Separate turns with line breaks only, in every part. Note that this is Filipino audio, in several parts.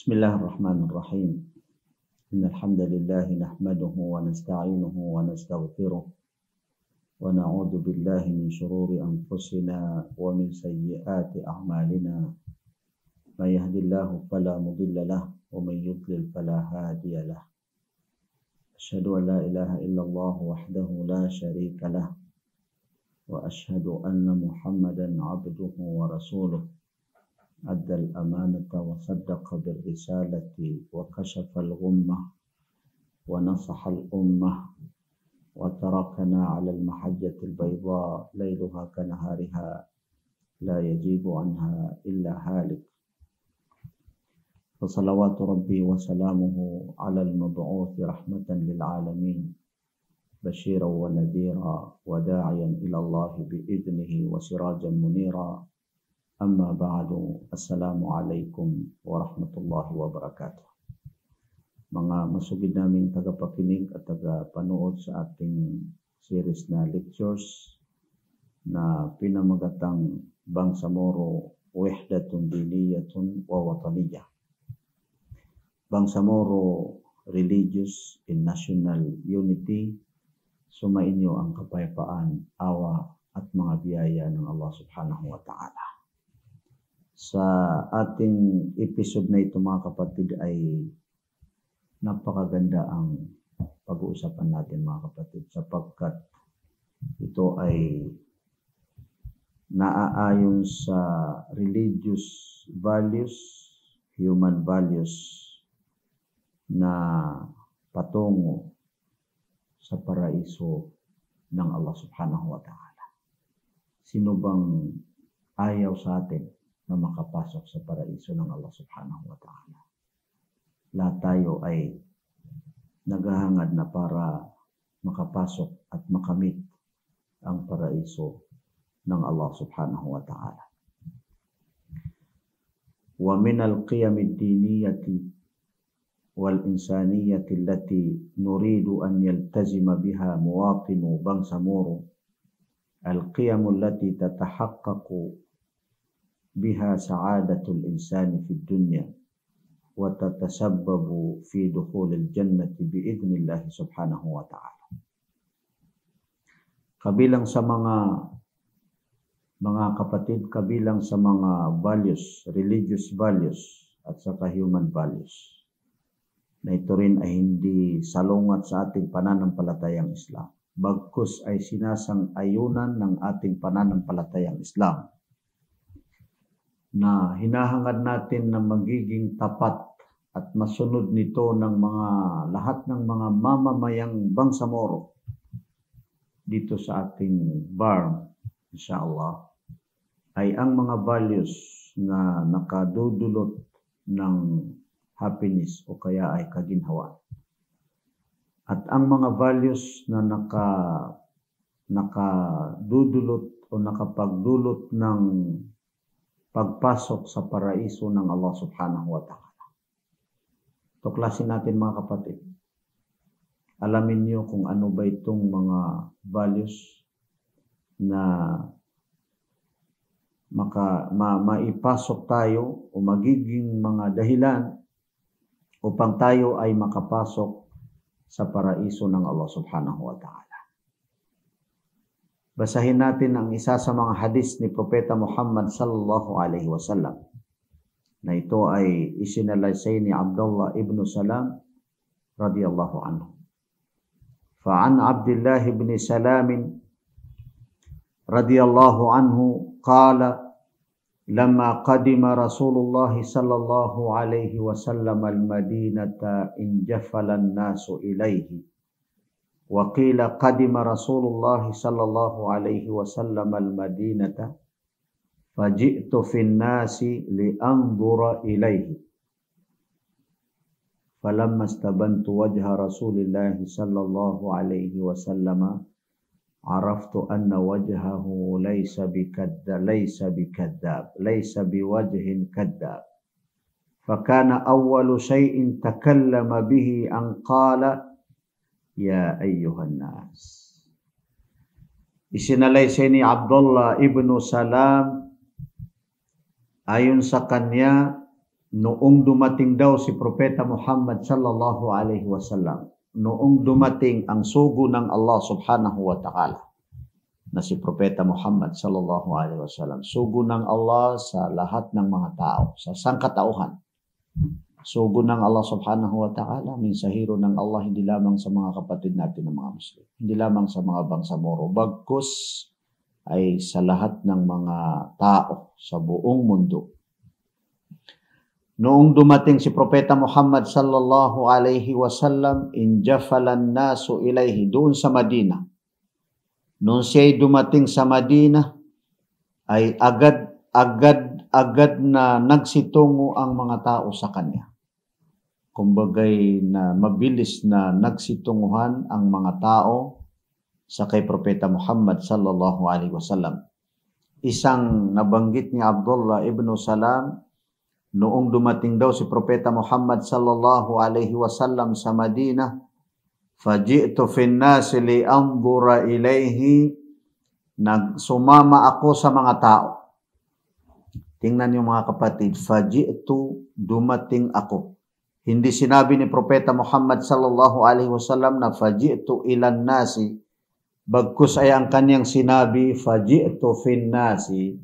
Bismillahirrahmanirrahim. Innal hamdalillah nahmaduhu wa nasta'inuhu wa nastaghfiruh wa na'udzu billahi min shururi anfusina wa min sayyiati a'malina. May yahdihillahu fala mudilla lahu wa may yudlil fala hadiya lahu. Asyhadu an la ilaha illallah wahdahu la syarika lahu wa asyhadu anna Muhammadan 'abduhu wa rasuluh. أدى الأمانة وصدق بالرسالة وكشف الغمة ونصح الأمة وتركنا على المحجة البيضاء ليلها كنهارها لا يجيب عنها إلا هالك. فصلوات ربي وسلامه على المبعوث رحمة للعالمين بشيرا ونذيرا وداعيا إلى الله بإذنه وسراجا منيرا. Amma ba'du, assalamualaikum warahmatullahi wabarakatuh. Mga masugid naming tagapakinig at tagapanood sa ating series na lectures na pinamagatang Bangsamoro Wahdatun Diniyatun wa Wataniyah. Bangsamoro, Religious and National Unity, sumainyo ang kapayapaan, awa at mga biyaya ng Allah subhanahu wa ta'ala. Sa ating episode na ito mga kapatid ay napakaganda ang pag-uusapan natin mga kapatid sapagkat ito ay naaayon sa religious values, human values na patungo sa paraiso ng Allah subhanahu wa ta'ala. Sino bang ayaw sa atin na makapasok sa paraiso ng Allah subhanahu wa ta'ala? Lahat tayo ay naghahangad na para makapasok at makamit ang paraiso ng Allah subhanahu wa ta'ala. Wa min al-qiyam ad-diniyati wal insaniyati allati nuridu an yaltazima biha muwatinu Bangsamoro al-qiyam allati tatahaqqaqu biha sa'adatul insani fid dunya wa tatasabbabu fi dukhulil jannati biidznillah subhanahu wa ta'ala. Kabilang sa mga kapatid, kabilang sa mga values, religious values at saka human values na ito rin ay hindi salungat sa ating pananampalatayang Islam, bagkus ay sinasang-ayunan ng ating pananampalatayang Islam na hinahangad natin na magiging tapat at masunod nito ng lahat ng mga mamamayang Bangsamoro dito sa ating BARM, inshallah, ay ang mga values na nakadudulot ng happiness o kaya ay kaginhawaan. At ang mga values na nakadudulot o nakapagdulot ng pagpasok sa paraiso ng Allah subhanahu wa ta'ala. Tuklasin natin mga kapatid. Alamin niyo kung ano ba itong mga values na maipasok tayo o magiging mga dahilan upang tayo ay makapasok sa paraiso ng Allah subhanahu wa ta'ala. Basahin natin ang isa sa mga hadis ni Propeta Muhammad sallallahu alaihi wasallam na ito ay isinalaysay ni Abdullah ibn Salam radiyallahu anhu. Fa'an Abdullah ibn Salam radiyallahu anhu qala lamma qadima Rasulullah sallallahu alaihi wasallam al-Madinata injafala an-nasu ilayhi. وقيل قدم رسول الله صلى الله عليه وسلم المدينة فجئت في الناس لأنظر إليه فلما استبنت وجه رسول الله صلى الله عليه وسلم عرفت أن وجهه ليس بوجه كذاب فكان أول شيء تكلم به أن قال Ya ayyuhan nas. Isinalaysay ni Abdullah ibn Salam ayon sa kanya noong dumating daw si Propeta Muhammad sallallahu alaihi wasallam, noong dumating ang sugo ng Allah subhanahu wa ta'ala na si Propeta Muhammad sallallahu alaihi wasallam, sugo ng Allah sa lahat ng mga tao, sa sangkatauhan. Sugo ng Allah subhanahu wa ta'ala, mensahero ng Allah hindi lamang sa mga kapatid natin ng mga Muslim, hindi lamang sa mga bangsamoro, bagkus ay sa lahat ng mga tao sa buong mundo. Noong dumating si Propeta Muhammad sallallahu alaihi wasallam, injafalan nasu ilayhi, doon sa Madina. Noong siya'y dumating sa Madina, ay agad na nagsitungo ang mga tao sa kanya. Kumbagay na mabilis na nagsitunguhan ang mga tao sa kay Propeta Muhammad sallallahu alaihi wasallam. Isang nabanggit ni Abdullah ibn Salam, noong dumating daw si Propeta Muhammad sallallahu alaihi wasallam sa Madina, faji'tu fin nasi li anzura ilayhi, nagsumama ako sa mga tao. Tingnan niyo mga kapatid, faji'tu, dumating ako. Hindi sinabi ni Propeta Muhammad sallallahu alaihi wasallam na faji'tu ilan nasi, bagkus ay ang kanyang sinabi faji'tu fin nasi.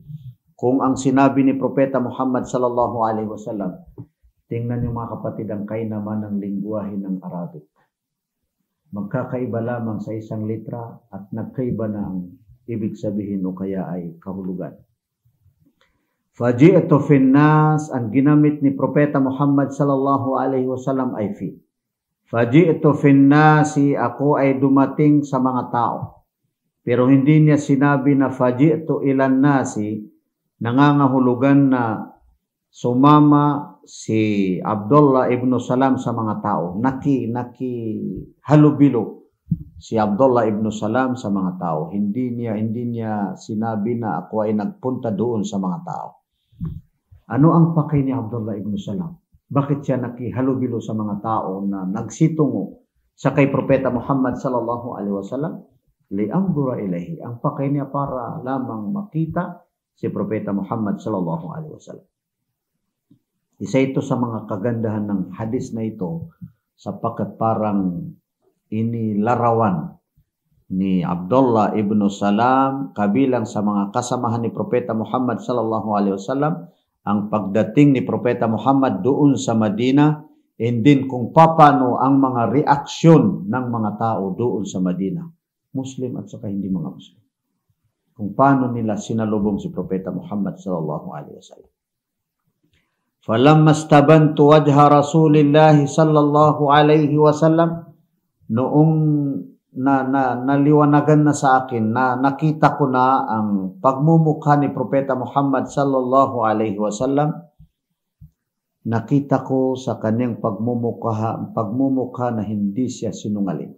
Kung ang sinabi ni Propeta Muhammad sallallahu alaihi wasallam, tingnan niyo mga kapatid ang kainaman ng lingwahe ng Arabic. Magkakaiba lamang sa isang litra at nagkaiba na ang ibig sabihin o kaya ay kahulugan. Faji'tu fin nas, ang ginamit ni Propeta Muhammad sallallahu alaihi wasallam ay fi. Faji'tu fin nasi, ako ay dumating sa mga tao. Pero hindi niya sinabi na faji'tu ilan nasi, nangangahulugan na sumama si Abdullah ibn Salam sa mga tao. Halubilo si Abdullah ibn Salam sa mga tao. Hindi niya sinabi na ako ay nagpunta doon sa mga tao. Ano ang pakay ni Abdullah ibn Salam? Bakit siya nakihalubilo sa mga tao na nagsitungo sa kay Propeta Muhammad sallallahu alaihi wasallam? Li'anzura ilayhi. Ang pakay niya para lamang makita si Propeta Muhammad sallallahu alaihi wasallam. Isa ito sa mga kagandahan ng hadis na ito, sapagkat parang inilarawan ni Abdullah ibn Salam kabilang sa mga kasamahan ni Propeta Muhammad sallallahu alaihi wasallam ang pagdating ni Propeta Muhammad doon sa Madina, and din kung paano ang mga reaksyon ng mga tao doon sa Madina, Muslim at saka hindi mga Muslim. Kung paano nila sinalubong si Propeta Muhammad sallallahu alaihi wasallam. Falamma stabantu wajha Rasulillah sallallahu alaihi wasallam, noong naliwanagan na sa akin, na nakita ko na ang pagmumukha ni Propeta Muhammad sallallahu alaihi wasallam, nakita ko sa kanyang pagmumukha na hindi siya sinungaling.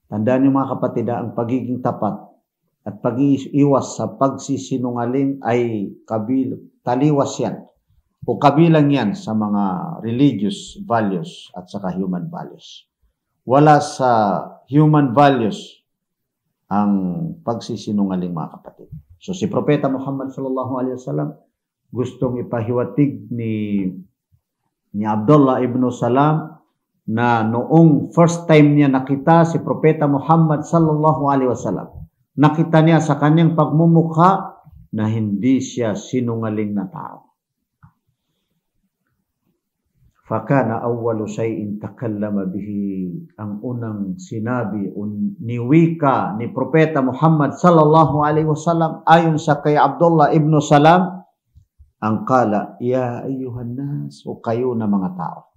Tandaan niyo mga kapatid, ang pagiging tapat at pag-iwas sa pagsisinungaling ay taliwas yan o kabilang yan sa mga religious values at saka human values. Wala sa human values ang pagsisinungaling mga kapatid. So si Propeta Muhammad sallallahu alaihi wasallam gustong ipahiwatig ni Abdullah ibn Salam na noong first time niya nakita si Propeta Muhammad sallallahu alaihi wasallam, nakita niya sa kanyang pagmumukha na hindi siya sinungaling na tao. Fakana awwalu shay'in takallama bihi, ang unang sinabi o niwika ni Propeta Muhammad sallallahu alaihi wasallam ayon sa kay Abdullah ibn Salam, ang kala, ya ayyuhan nas, o kayo na mga tao.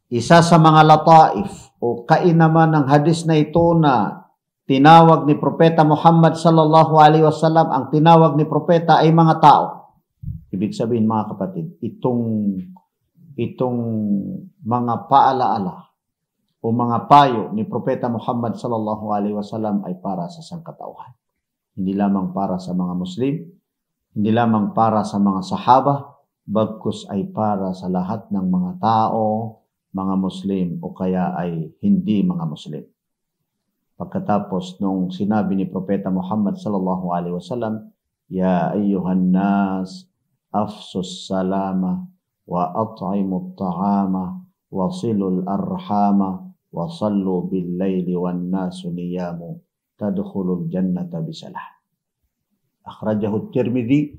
Isa sa mga lataif o kainaman ng hadis na ito na tinawag ni Propeta Muhammad sallallahu alaihi wasallam, ang tinawag ni Propeta ay mga tao. Ibig sabihin mga kapatid, itong mga paalaala o mga payo ni Propeta Muhammad sallallahu alaihi wasallam ay para sa sangkatauhan. Hindi lamang para sa mga Muslim, hindi lamang para sa mga sahaba, bagkus ay para sa lahat ng mga tao, mga Muslim o kaya ay hindi mga Muslim. Pagkatapos nung sinabi ni Propeta Muhammad sallallahu alaihi wasallam, ya ayyuhan nas, afsus salama wa at'imut ta'ama wa silul arhama wa sallu bil laili wan nasu niyamu tadkhulul jannata bisalam. Akhrajahu Tirmidzi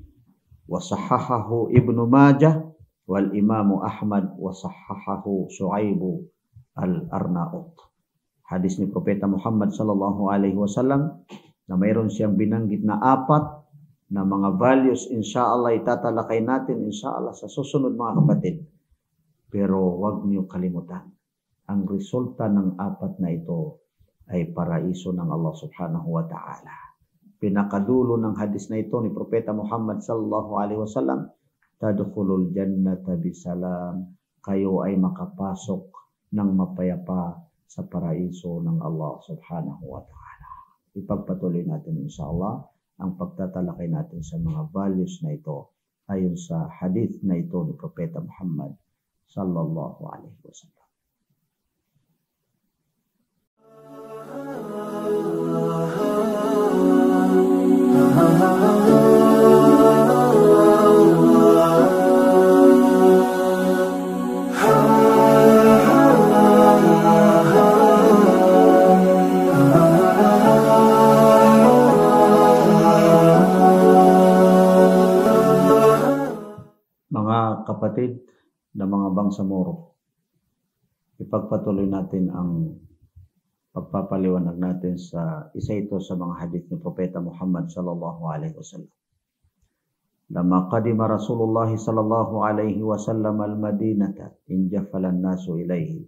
wa sahahahu Ibnu Majah wal Imam Ahmad wa sahahahu Syu'aibu al-Arnaut. Hadis ni Propeta Muhammad sallallahu alaihi wasallam na mayroon siyang binanggit na 4 na mga values, insyaallah itatalakay natin insyaallah sa susunod mga kapatid. Pero wag niyo kalimutan, ang resulta ng 4 na ito ay paraiso ng Allah subhanahu wa ta'ala. Pinakadulo ng hadis na ito ni Propeta Muhammad sallallahu alaihi wasallam, tadkhulul jannata bisalam, kayo ay makapasok ng mapayapa sa paraiso ng Allah subhanahu wa ta'ala. Ipagpatuloy natin insyaallah ang pagtatalakay natin sa mga values na ito ayon sa hadith na ito ni Propeta Muhammad sallallahu alaihi wasallam. Mga kapatid na mga bangsamoro, ipagpatuloy natin ang pagpapaliwanag natin sa isa ito sa mga hadith ni Propeta Muhammad sallallahu alaihi wasallam. Lama qadima Rasulullah sallallahu alaihi wasallam al-Madinata injafala an-nasu ilaihi.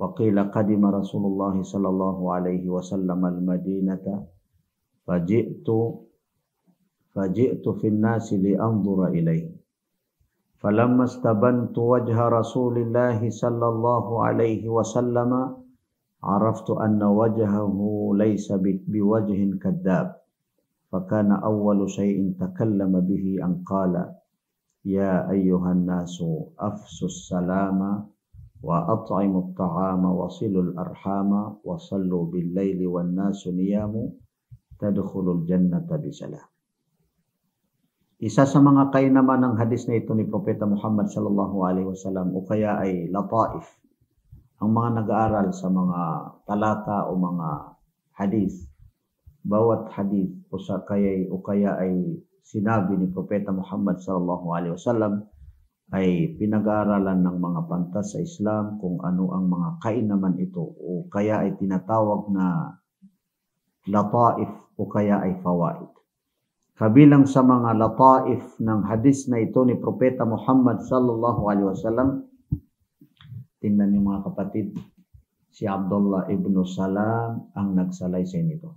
Wa qila qadima Rasulullah sallallahu alaihi wasallam al-Madinata faji'tu fi an-nasi li anzura ilaihi. فلما استبنت وجه رسول الله صلى الله عليه وسلم عرفت أن وجهه ليس بوجه كذاب فكان أول شيء تكلم به أن قال يا أيها الناس أفسوا السلام وأطعموا الطعام وصلوا الأرحام وصلوا بالليل والناس نيام تدخلوا الجنة بسلام. Isa sa mga kainaman ng hadis na ito ni Propeta Muhammad sallallahu alaihi wasallam o kaya ay lataif. Ang mga nag-aaral sa mga talata o mga hadis, bawat hadis o kaya ay sinabi ni Propeta Muhammad sallallahu alaihi wasallam ay pinag-aaralan ng mga pantas sa Islam kung ano ang mga kainaman ito o kaya ay tinatawag na lataif o kaya ay fawaid. Kabilang sa mga lataif ng hadis na ito ni Propeta Muhammad sallallahu alaihi wasallam, tingnan niyo mga kapatid, si Abdullah ibn Salam ang nagsalaysay nito.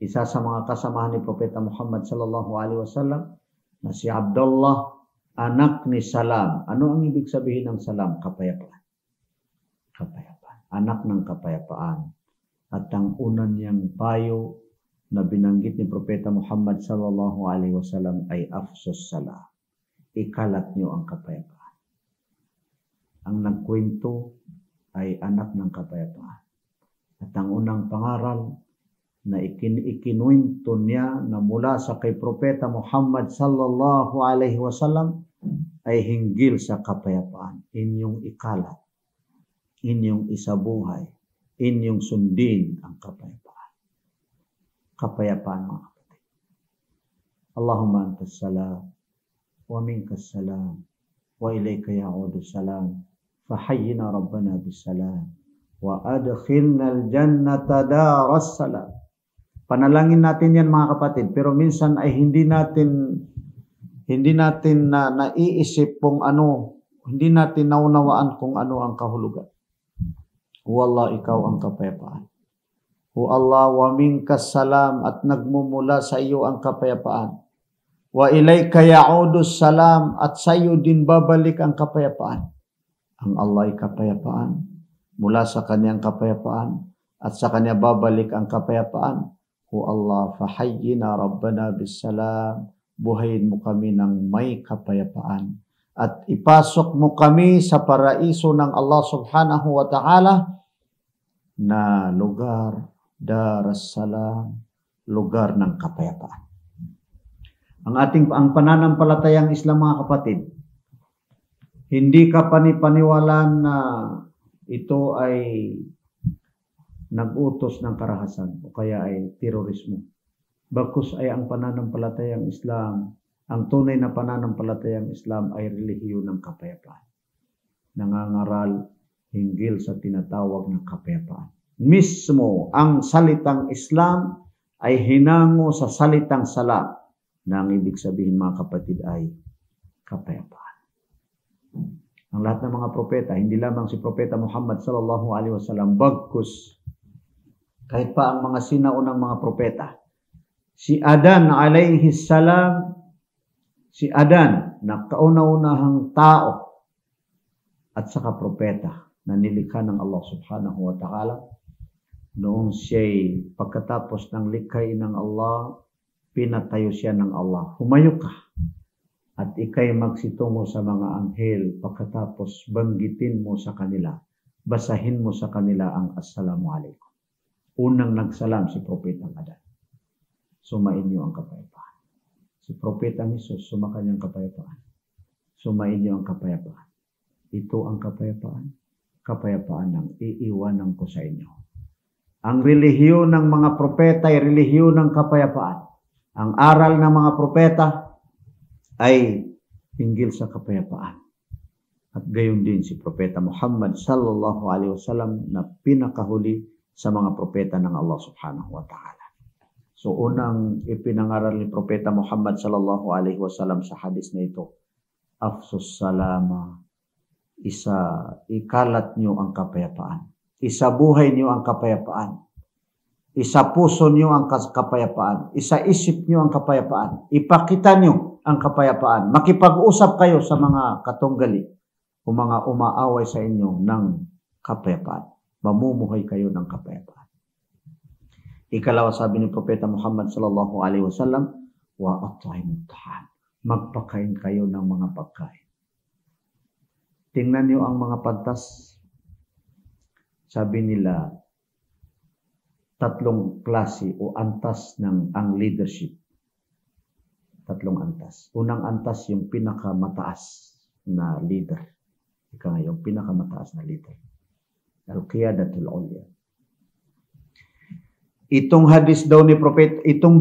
Isa sa mga kasamahan ni Propeta Muhammad sallallahu alaihi wasallam na si Abdullah, anak ni Salam. Ano ang ibig sabihin ng Salam? Kapayapaan. Kapayapaan. Anak ng kapayapaan. At ang unan niyang payo na binanggit ni Propeta Muhammad sallallahu alaihi wasallam ay afsus salam. Ikalat niyo ang kapayapaan. Ang nagkwento ay anak ng kapayapaan. At ang unang pangaral na ikinuwento niya na mula sa kay Propeta Muhammad sallallahu alaihi wasallam ay hinggil sa kapayapaan. Inyong ikalat, inyong isabuhay, inyong sundin ang kapayapaan. Kapayapaan mga kapatid. Allahumma antas salam wa minkas salam wa ilayka ya'udu salam fahayyina rabbana bis salam wa adkhilna al-jannata daras salam. Panalangin natin yan mga kapatid, pero minsan ay hindi natin na naiisip kung ano, hindi natin naunawaan kung ano ang kahulugan. Wallah, ikaw ang kapayapaan. O Allah, wa minkas salam, at nagmumula sa iyo ang kapayapaan. Wa ilayka ya'udus salam, at sa iyo din babalik ang kapayapaan. Ang Allah ay kapayapaan. Mula sa kanyang kapayapaan, at sa kanya babalik ang kapayapaan. O Allah, fahayyina rabbana bis salam, buhayin mo kami ng may kapayapaan. At ipasok mo kami sa paraiso ng Allah subhanahu wa ta'ala na lugar, Daras Salam, lugar ng kapayapaan. Ang pananampalatayang Islam, mga kapatid, hindi ka panipaniwalaan na ito ay nag-utos ng karahasan o kaya ay terorismo. Bagkus ay ang pananampalatayang Islam, ang tunay na pananampalatayang Islam ay relihiyon ng kapayapaan. Nangangaral hinggil sa tinatawag ng kapayapaan. Mismo ang salitang Islam ay hinango sa salitang sala na ang ibig sabihin, mga kapatid, ay kapayapaan. Ang lahat ng mga propeta, hindi lamang si Propeta Muhammad sallallahu alaihi wasallam, bagkus kahit pa ang mga sinaunang mga propeta. Si Adan alaihi salam, si Adan na kauna-unahang tao at saka propeta na nilikha ng Allah subhanahu wa ta'ala, noong siya'y pagkatapos ng likhay ng Allah, pinatayo siya ng Allah. Humayo ka at ikay magsitungo sa mga anghel, pagkatapos banggitin mo sa kanila, basahin mo sa kanila ang Assalamu alaikum. Unang nagsalam si Propeta Adan. Sumain niyo ang kapayapaan. Si Propeta Jesus, sumakan niyang kapayapaan. Sumain niyo ang kapayapaan. Ito ang kapayapaan. Kapayapaan ng iiwanan ko sa inyo. Ang relihiyon ng mga propeta ay relihiyon ng kapayapaan. Ang aral ng mga propeta ay hinggil sa kapayapaan. At gayon din si Propeta Muhammad sallallahu alaihi wasallam na pinakahuli sa mga propeta ng Allah subhanahu wa ta'ala. So unang ipinangaral ni Propeta Muhammad sallallahu alaihi wasallam sa hadis na ito, afsus salama, ikalat niyo ang kapayapaan. Isabuhay niyo ang kapayapaan. Isapuso niyo ang kapayapaan. Isaisip niyo ang kapayapaan. Ipakita niyo ang kapayapaan. Makipag-usap kayo sa mga katunggali o mga umaaway sa inyo ng kapayapaan. Mamumuhay kayo ng kapayapaan. Ikalawa, sabi ni Propeta Muhammad sallallahu alaihi wasallam, wa at'imut ta'am. Magpakain kayo ng mga pagkain. Tingnan niyo ang mga pantas. Sabi nila, tatlong klase o antas ng ang leadership. Tatlong antas. Unang antas, yung pinakamataas na leader. Ika nga, yung pinakamataas na leader. Al-Qiyadatul Ulya. Itong hadis daw ni Propeta, itong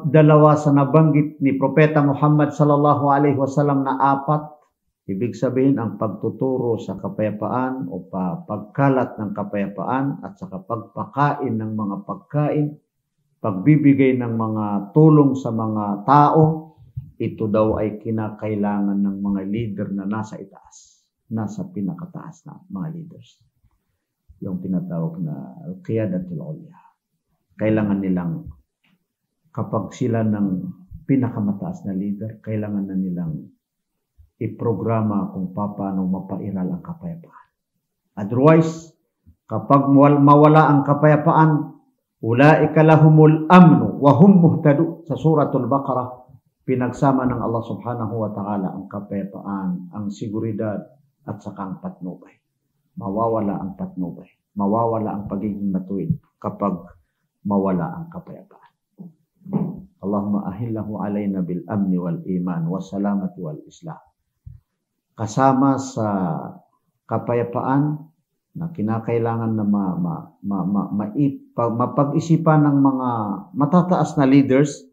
dalawa sa nabanggit ni Propeta Muhammad sallallahu alaihi wasallam na apat, ibig sabihin ang pagtuturo sa kapayapaan o pagkalat ng kapayapaan at saka pagpakain ng mga pagkain, pagbibigay ng mga tulong sa mga tao, ito daw ay kinakailangan ng mga leader na nasa itaas, nasa pinakataas na mga leaders. Yung tinatawag na Qiyadatul Ulya. Kailangan nilang, kapag sila ng pinakamataas na leader, kailangan na nilang iprograma kung paano mapairal ang kapayapaan. Otherwise, kapag mawala ang kapayapaan, ulaika lahumul amnu wa hum muhtadu. Sa suratul Baqarah, pinagsama ng Allah subhanahu wa ta'ala ang kapayapaan, ang seguridad at saka ang patnubay. Mawawala ang patnubay. Mawawala ang pagiging matuwid kapag mawala ang kapayapaan. Allahumma ahillahu alayna bil amni wal iman wa salamati wal islam. Kasama sa kapayapaan na kinakailangan na mapag-isipan ng mga matataas na leaders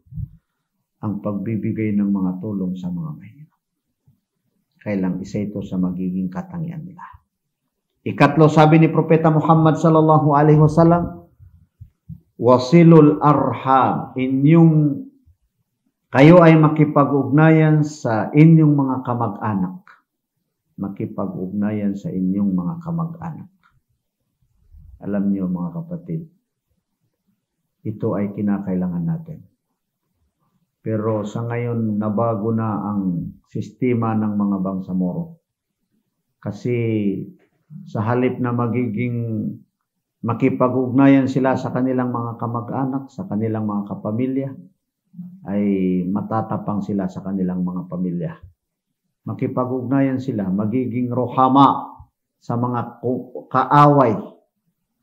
ang pagbibigay ng mga tulong sa mga mahirap. Kailang isa ito sa magiging katangian nila. Ikatlo, sabi ni Propeta Muhammad sallallahu alaihi wasallam, wasilul arham, kayo ay makipag-ugnayan sa inyong mga kamag-anak. Makipag-ugnayan sa inyong mga kamag-anak. Alam niyo mga kapatid, ito ay kinakailangan natin. Pero sa ngayon, nabago na ang sistema ng mga bangsamoro. Kasi sa halip na magiging makipag-ugnayan sila sa kanilang mga kamag-anak, sa kanilang mga kapamilya, ay matatapang sila sa kanilang mga pamilya. Makipag-ugnayan sila, magiging rohama sa mga kaaway.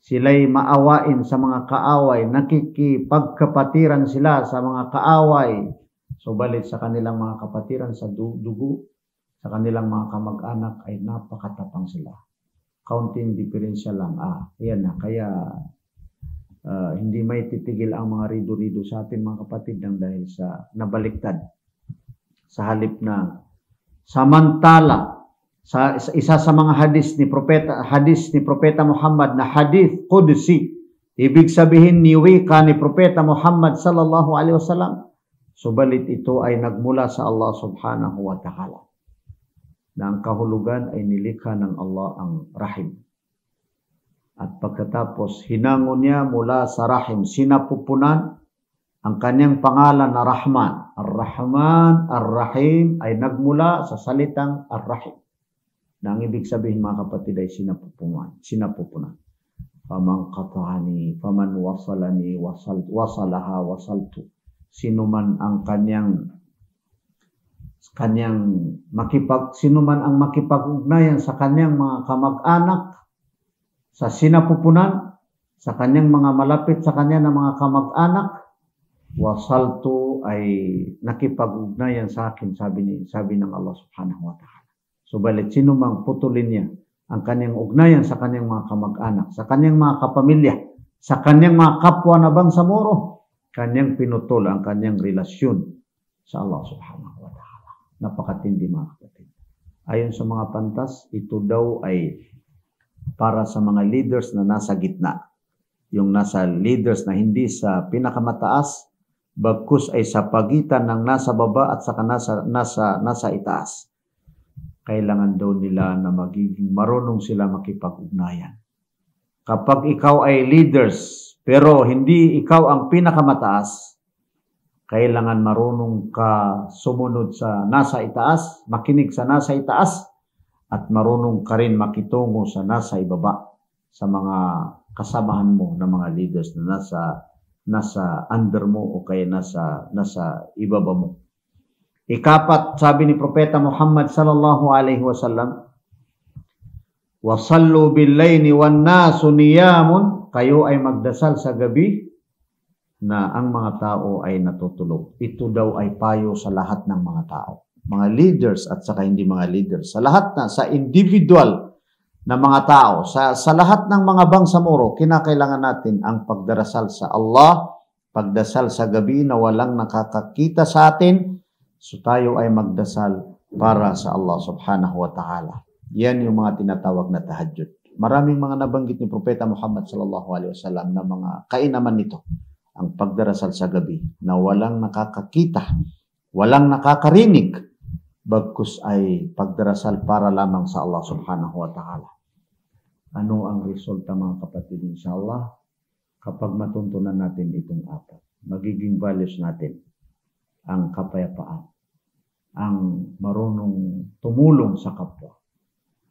Sila'y maawain sa mga kaaway, nakikipagkapatiran sila sa mga kaaway. Subalit sa kanilang mga kapatiran sa dugo, sa kanilang mga kamag-anak ay napakatapang sila. Kaunting diferensya lang. Yan na. Kaya hindi may titigil ang mga rido-rido sa atin mga kapatid nang dahil sa nabaliktad. Sa halip na samantala sa isa sa mga hadis ni Propeta Muhammad na hadith qudsi, ibig sabihin niwika ni Propeta Muhammad sallallahu alaihi wasallam, subalit ito ay nagmula sa Allah subhanahu wa ta'ala, na ang kahulugan ay nilikha ng Allah ang rahim. At pagkatapos hinangon niya mula sa rahim, sinapupunan ang kanyang pangalan na Rahman. Ar-Rahman, Ar-Rahim ay nagmula sa salitang Ar-Rahim, na ang ibig sabihin mga kapatid ay sinapupunan. Faman qata'ani, faman wasalani, wasalaha, wasaltu. Sino man ang sino man ang makipag-ugnayan sa kanyang mga kamag-anak sa sinapupunan, sa kanyang mga malapit sa kanya na mga kamag-anak, wasaltu ay nakipag-ugnayan sa akin, sabi ng Allah subhanahu wa ta'ala. Subalit sino mang putulin niya ang kanyang ugnayan sa kanyang mga kamag-anak, sa kanyang mga kapamilya, sa kanyang mga kapwa na bangsamoro, kanyang pinutol ang kanyang relasyon sa Allah subhanahu wa ta'ala. Napakatindi mga kapatid. Ayon sa mga pantas, ito daw ay para sa mga leaders na nasa gitna. Yung nasa leaders na hindi sa pinakamataas, bagkus ay sa pagitan ng nasa baba at saka nasa itaas. Kailangan daw nila na magiging marunong sila makipag-ugnayan. Kapag ikaw ay leaders, pero hindi ikaw ang pinakamataas, kailangan marunong ka sumunod sa nasa itaas, makinig sa nasa itaas, at marunong ka rin makitungo sa nasa ibaba, sa mga kasamahan mo na mga leaders na nasa under mo o kaya nasa ibaba mo. Ikapat, sabi ni Propeta Muhammad sallallahu alaihi wasallam, wasallu bil-laili wan nasu niyamun, kayo ay magdasal sa gabi na ang mga tao ay natutulog. Ito daw ay payo sa lahat ng mga tao. Mga leaders at saka hindi mga leaders. Sa lahat na, sa individual na mga tao, sa lahat ng mga bangsamoro, kinakailangan natin ang pagdarasal sa Allah, pagdasal sa gabi na walang nakakakita sa atin, so tayo ay magdasal para sa Allah subhanahu wa ta'ala. Yan yung mga tinatawag na tahajjud. Maraming mga nabanggit ni Propeta Muhammad sallallahu alaihi wasallam na mga kainaman nito. Ang pagdarasal sa gabi na walang nakakakita, walang nakakarinig, bagkus ay pagdarasal para lamang sa Allah subhanahu wa ta'ala. Ano ang resulta mga kapatid, inshallah? Kapag matuntunan natin itong apat, magiging values natin ang kapayapaan, ang marunong tumulong sa kapwa,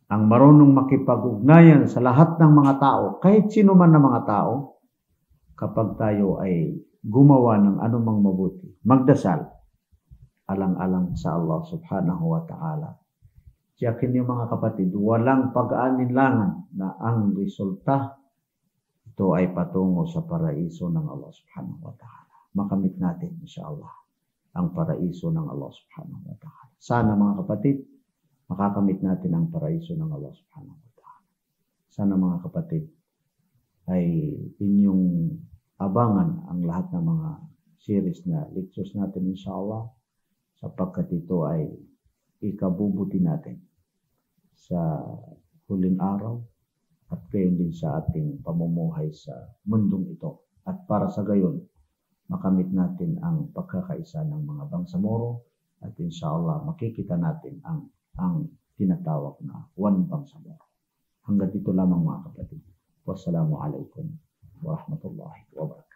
ang marunong makipag-ugnayan sa lahat ng mga tao, kahit sino man na mga tao, kapag tayo ay gumawa ng anumang mabuti, magdasal, alang-alang sa Allah subhanahu wa ta'ala. Tiyakin niyo mga kapatid, walang pag-aalinlangan na ang resulta, ito ay patungo sa paraiso ng Allah subhanahu wa ta'ala. Makamit natin, insyaAllah, ang paraiso ng Allah subhanahu wa ta'ala. Sana mga kapatid, makakamit natin ang paraiso ng Allah subhanahu wa ta'ala. Sana mga kapatid, ay inyong abangan ang lahat ng mga series na lectures natin inshallah, sapagkat ito ay ikabubuti natin sa huling araw at gayon din sa ating pamumuhay sa mundong ito. At para sa gayon, makamit natin ang pagkakaisa ng mga bangsamoro at inshallah makikita natin ang tinatawag na one bangsamoro. Hanggang dito lamang mga kapatid. Wassalamualaikum warahmatullahi wabarakatuh.